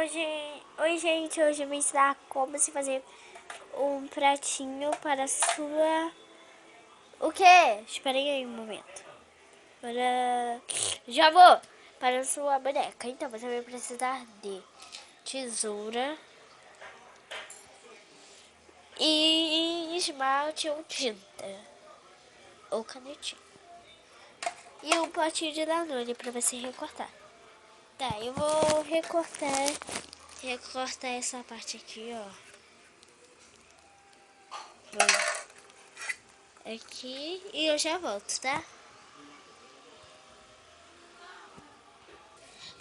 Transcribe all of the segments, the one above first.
Oi, gente, hoje eu vou ensinar como se fazer um pratinho para a sua... O quê? Esperem aí um momento. Já vou! Para a sua boneca. Então, você vai precisar de tesoura e esmalte ou tinta. Ou canetinha. E um potinho de Danone para você recortar. Tá, eu vou recortar essa parte aqui, ó. Aqui e eu já volto, tá?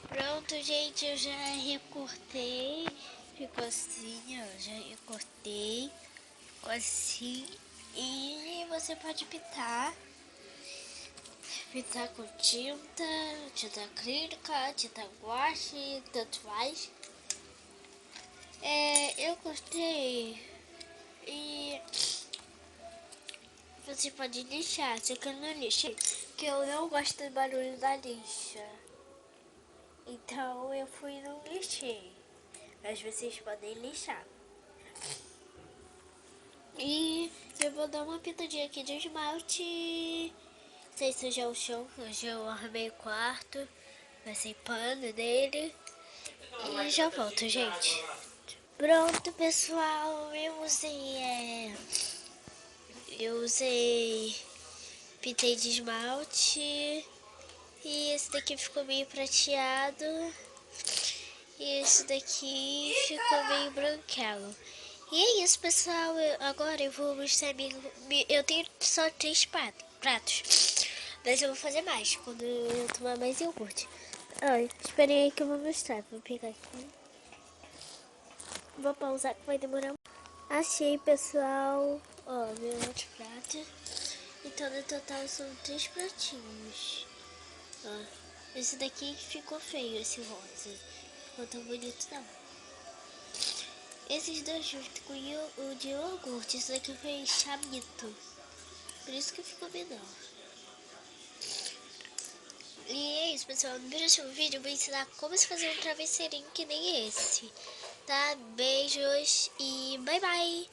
Pronto, gente, eu já recortei. Ficou assim, ó. Já recortei. Ficou assim. E você pode pintar. Pintar com tinta acrílica, tinta guache, tanto faz. Eu cortei e você pode lixar, só que eu não lixei, que eu não gosto do barulho da lixa. Então eu fui e não lixei, mas vocês podem lixar. E eu vou dar uma pintadinha aqui de esmalte. Sem sujar o chão, hoje eu arrumei o quarto, passei pano nele e já volto, gente. Pronto, pessoal, eu usei pintei de esmalte e esse daqui ficou meio prateado e esse daqui ficou meio branquelo. E é isso, pessoal. Agora eu vou mostrar eu tenho só 3 pratos, mas eu vou fazer mais quando eu tomar mais iogurte. Ai, esperei aí que eu vou mostrar. Vou pegar aqui. Vou pausar que vai demorar. Achei, pessoal. Ó, meu outro prato. Então, no total, são 3 pratinhos. Ó, esse daqui ficou feio, esse rosa. Ficou tão bonito, não. Esses dois junto com o de iogurte. Esse daqui foi chamito. Por isso que ficou menor. E é isso, pessoal. No próximo vídeo eu vou ensinar como se fazer um travesseirinho que nem esse. Tá? Beijos e bye bye!